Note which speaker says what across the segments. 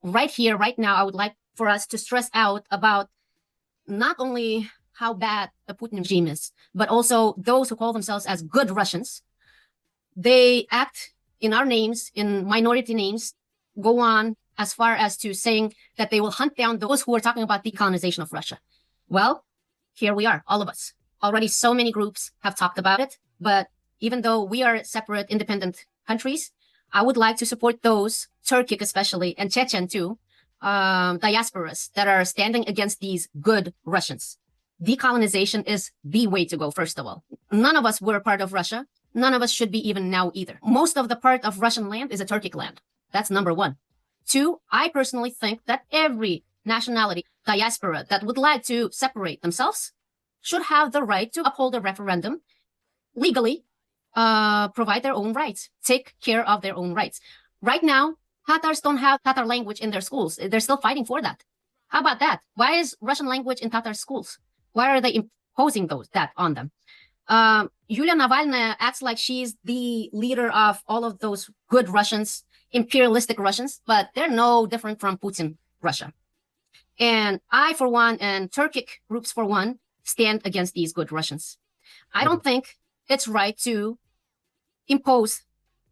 Speaker 1: right here, right now, I would like for us to stress out about not only how bad the Putin regime is, but also those who call themselves as good Russians. They act in our names, in minority names, go on as far as to saying that they will hunt down those who are talking about decolonization of Russia. Well, here we are, all of us. Already so many groups have talked about it, but even though we are separate, independent countries, I would like to support those, Turkic especially, and Chechen too, diasporas that are standing against these good Russians. Decolonization is the way to go, first of all. None of us were part of Russia. None of us should be even now either. Most of the part of Russian land is a Turkic land. That's number one. Two, I personally think that every nationality, diaspora that would like to separate themselves should have the right to uphold a referendum legally, provide their own rights, take care of their own rights. Right now, Tatars don't have Tatar language in their schools. They're still fighting for that. How about that? Why is Russian language in Tatar schools? Why are they imposing that on them? Yulia Navalnaya acts like she's the leader of all of those good Russians, imperialistic Russians, but they're no different from Putin Russia. And I, for one, and Turkic groups, for one, stand against these good Russians. I don't think it's right to impose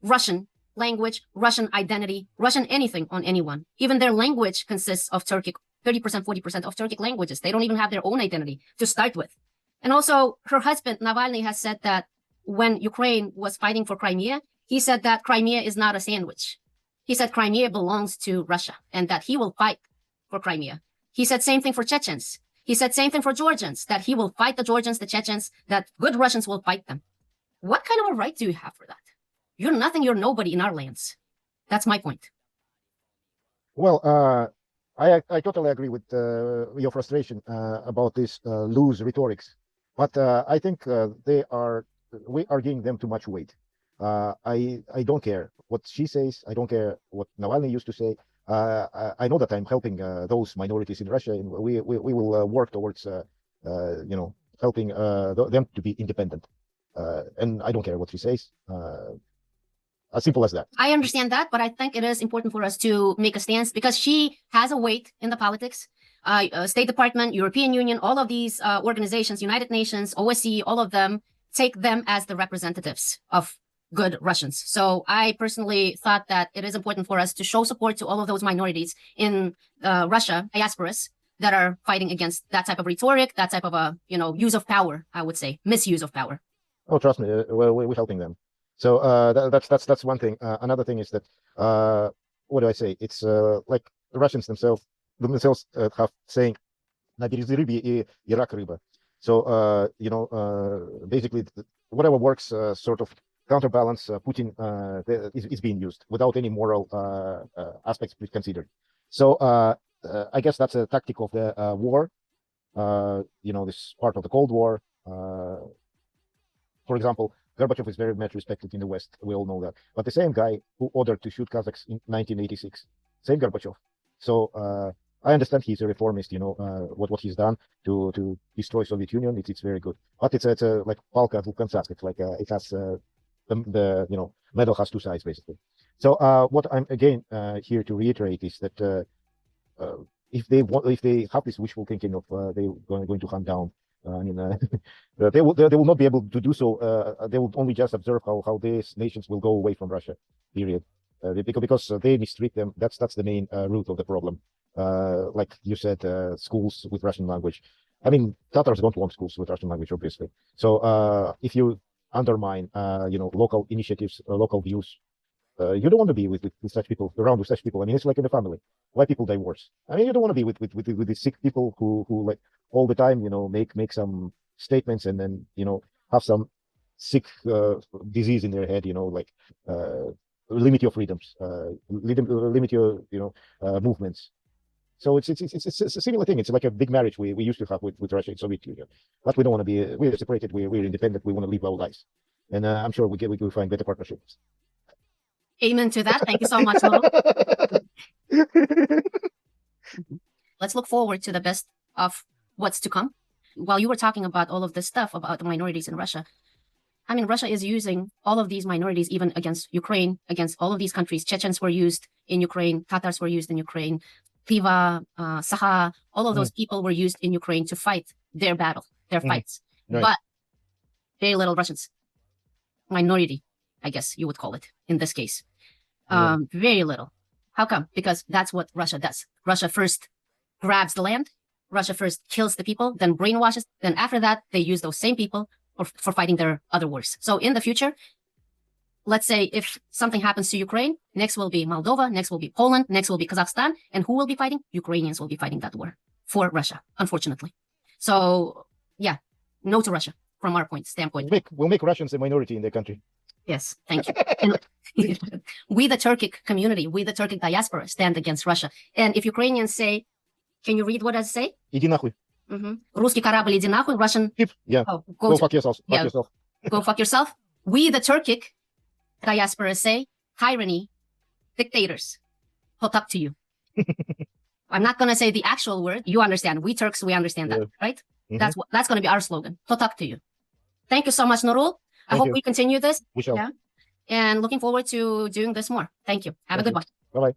Speaker 1: Russian language, Russian identity, Russian anything on anyone. Even their language consists of Turkic, 30%, 40% of Turkic languages. They don't even have their own identity to start with. And also, her husband, Navalny, has said that when Ukraine was fighting for Crimea, he said that Crimea is not a sandwich. He said Crimea belongs to Russia and that he will fight for Crimea. He said same thing for Chechens. He said same thing for Georgians, that he will fight the Georgians, the Chechens, that good Russians will fight them. What kind of a right do you have for that? You're nothing, you're nobody in our lands. That's my point.
Speaker 2: Well, I totally agree with your frustration about this loose rhetorics, but I think we are giving them too much weight. I don't care what she says. I don't care what Navalny used to say. I know that I'm helping those minorities in Russia, and we will work towards helping them to be independent. And I don't care what she says. As simple as that.
Speaker 1: I understand that, but I think it is important for us to make a stance because she has a weight in the politics. State Department, European Union, all of these organizations, United Nations, OSCE, all of them take them as the representatives of good Russians. So I personally thought that it is important for us to show support to all of those minorities in Russia, diasporas, that are fighting against that type of rhetoric, that type of use of power, I would say, misuse of power.
Speaker 2: Oh, trust me, we're helping them. So that's one thing. Another thing is that what do I say? It's like the Russians themselves have saying "Nabережи рыбы и рак рыба." So basically whatever works sort of counterbalance Putin is being used without any moral aspects considered. So I guess that's a tactic of the war. This part of the Cold War. For example, Gorbachev is very much respected in the West. We all know that. But the same guy who ordered to shoot Kazakhs in 1986, same Gorbachev. So I understand he's a reformist. What he's done to destroy Soviet Union. It's very good. But it's like Palka Vulkansat. It's like it has the medal has two sides basically. So what I'm again here to reiterate is that if they have this wishful thinking of they're going to hunt down. They will not be able to do so. They will only just observe how these nations will go away from Russia. Period. Because they mistreat them. That's the main root of the problem. Like you said, schools with Russian language. I mean, Tatars don't want schools with Russian language, obviously. So if you undermine, local initiatives, local views, you don't want to be with such people, around with such people. I mean, it's like in the family. Why people divorce? I mean, you don't want to be with these sick people who like all the time, make some statements and then, have some sick disease in their head, like limit your freedoms, limit your, movements. So it's a similar thing. It's like a big marriage we used to have with Russia and Soviet Union, but we don't want to be. We're separated. We're independent. We want to live our lives, and I'm sure we will find better partnerships.
Speaker 1: Amen to that. Thank you so much, Mo. Let's look forward to the best of what's to come. While you were talking about all of this stuff about the minorities in Russia, I mean, Russia is using all of these minorities, even against Ukraine, against all of these countries. Chechens were used in Ukraine. Tatars were used in Ukraine. Tiva, Saha, all of those people were used in Ukraine to fight their battle, their fights.
Speaker 2: Right.
Speaker 1: But very little Russians. Minority, I guess you would call it in this case. Very little. How come? Because that's what Russia does. Russia first grabs the land. Russia first kills the people, then brainwashes. Then after that, they use those same people for fighting their other wars. So in the future, let's say if something happens to Ukraine, next will be Moldova, next will be Poland, next will be Kazakhstan. And who will be fighting? Ukrainians will be fighting that war for Russia, unfortunately. So yeah, no to Russia from our standpoint.
Speaker 2: We'll make Russians a minority in their country.
Speaker 1: Yes, thank you. And we, the Turkic community, we, the Turkic diaspora, stand against Russia. And if Ukrainians say, can you read what I say?
Speaker 2: Иди нахуй.
Speaker 1: Русский корабль, иди нахуй. Russian.
Speaker 2: Yeah.
Speaker 1: Oh,
Speaker 2: go fuck yourself.
Speaker 1: Yeah.
Speaker 2: Fuck yourself.
Speaker 1: Go fuck yourself. We, the Turkic diaspora, say tyranny, dictators. He'll talk to you. I'm not going to say the actual word. You understand. We Turks, we understand that, right? That's going to be our slogan. He'll talk to you. Thank you so much, Nurul. I hope we continue this.
Speaker 2: We shall.
Speaker 1: Yeah. And looking forward to doing this more. Thank you. Have a good one.
Speaker 2: Bye-bye.